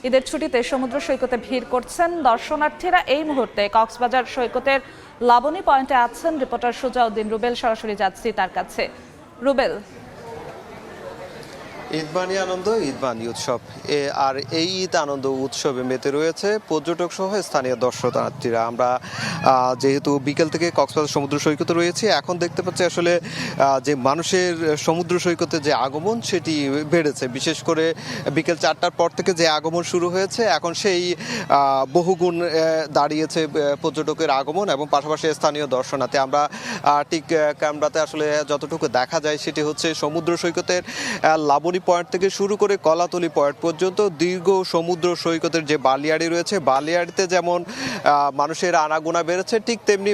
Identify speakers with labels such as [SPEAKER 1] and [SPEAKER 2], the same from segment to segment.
[SPEAKER 1] ঈদের ছুটিতে সমুদ্র সৈকতে ভিড় করছেন দর্শনার্থীরা। এই মুহূর্তে কক্সবাজার সৈকতের লাবণী পয়েন্টে আছেন রিপোর্টার সুজাউদ্দিন রুবেল। সরাসরি যাচ্ছি তার কাছে। রুবেল,
[SPEAKER 2] ঈদ মানি আনন্দ, ঈদ মানি উৎসব। আর এই ঈদ আনন্দ উৎসবে মেতে রয়েছে পর্যটক সহ স্থানীয় দর্শনার্থীরা। আমরা যেহেতু বিকেল থেকে কক্সবাজার সমুদ্র সৈকতে রয়েছি, এখন দেখতে পাচ্ছি আসলে যে মানুষের সমুদ্র সৈকতে যে আগমন সেটি বেড়েছে। বিশেষ করে বিকেল 4টার পর থেকে যে আগমন শুরু হয়েছে, এখন সেই বহুগুণ দাঁড়িয়েছে পর্যটকের আগমন এবং পাশাপাশি স্থানীয় দর্শনার্থী। আমরা ঠিক ক্যামেরাতে আসলে যতটুকু দেখা যায় সেটি হচ্ছে সমুদ্র সৈকতের লাবণী পয়েন্ট থেকে শুরু করে কলাতলি পয়েন্ট পর্যন্ত দীর্ঘ সমুদ্র সৈকতের যে বালিয়াড়ি রয়েছে, বালিয়াড়িতে যেমন মানুষের আনাগোনা বেড়েছে, ঠিক তেমনি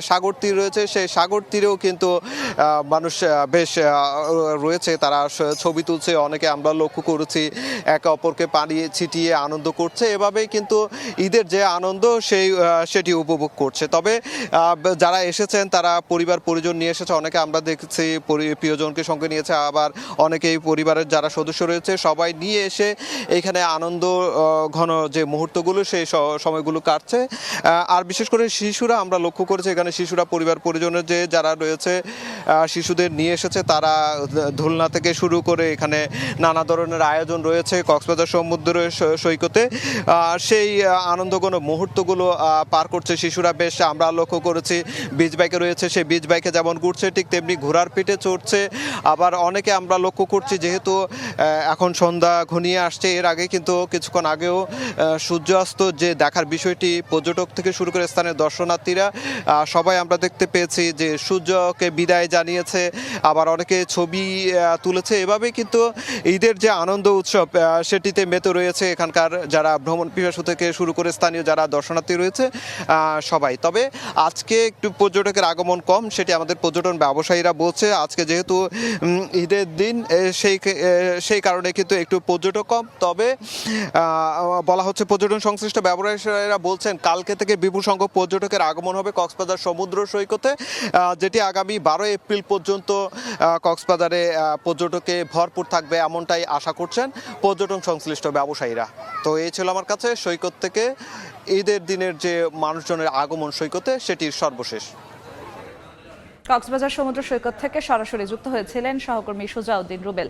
[SPEAKER 2] সাগর তীর রয়েছে। সেই সাগর তীরেও কিন্তু মানুষ বেশ রয়েছে, তারা ছবি তুলছে, অনেকে আমরা লক্ষ্য করেছি একে অপরকে পানি ছিটিয়ে আনন্দ করছে। এভাবেই কিন্তু ঈদের যে আনন্দ সেটি উপভোগ করছে। তবে যারা এসেছেন তারা পরিবার পরিজন নিয়ে এসেছে, অনেকে আমরা দেখছি প্রিয়জনকে সঙ্গে নিয়েছে, আবার অনেকেই পরিবারের যারা সদস্য রয়েছে সবাই নিয়ে এসে এখানে আনন্দ ঘন যে মুহূর্তগুলো সেই সময়গুলো কাটছে। আর বিশেষ করে শিশুরা আমরা লক্ষ্য করেছি, এখানে শিশুরা পরিবার পরিজনের যে যারা রয়েছে শিশুদের নিয়ে এসেছে, তারা দোলনা থেকে শুরু করে এখানে নানা ধরনের আয়োজন রয়েছে কক্সবাজার সমুদ্র সৈকতে। সেই আনন্দঘন মুহূর্তগুলো পার করছে শিশুরা। বেশ আমরা লক্ষ্য করেছি বিচ বাইকে রয়েছে, সেই বিচ বাইকে যেমন ঘুরছে ঠিক তেমনি ঘোড়ার পিঠে চড়ছে। আবার অনেকে আমরা লক্ষ্য করছি যেহেতু এখন সন্ধ্যা ঘনিয়ে আসছে, এর আগে কিন্তু কিছুক্ষণ আগেও সূর্যাস্ত যে দেখার বিষয়টি পর্যটক থেকে শুরু করে স্থানীয় দর্শনার্থীরা সবাই আমরা দেখতে পেয়েছি যে সূর্যকে বিদায় জানিয়েছে, আবার অনেকে ছবি তুলেছে। এভাবেই কিন্তু ঈদের যে আনন্দ উৎসব সেটিতে মেতে রয়েছে এখানকার যারা ভ্রমণ পিপাসু থেকে শুরু করে স্থানীয় যারা দর্শনার্থী রয়েছে সবাই। তবে আজকে একটু পর্যটকের আগমন কম, সেটি আমাদের পর্যটন ব্যবসায়ীরা বলছে। আজকে যেহেতু ঈদের দিন সেই কারণে কিন্তু একটু পর্যটক কম। তবে বলা হচ্ছে পর্যটন সংশ্লিষ্ট ব্যবসায়ীরা বলছেন কালকে থেকে বিপুল সংখ্যক পর্যটকের আগমন হবে কক্সবাজার সমুদ্র সৈকতে, যেটি আগামী 12 এপ্রিল পর্যন্ত কক্সবাজারে পর্যটকে ভরপুর থাকবে এমনটাই আশা করছেন পর্যটন সংশ্লিষ্ট ব্যবসায়ীরা। তো এই ছিল আমার কাছে সৈকত থেকে ঈদের দিনের যে মানুষজনের আগমন সৈকতে সেটির সর্বশেষ।
[SPEAKER 1] কক্সবাজার সমুদ্র সৈকত থেকে সরাসরি যুক্ত হয়েছিলেন সহকর্মী সুজাউদ্দিন রুবেল।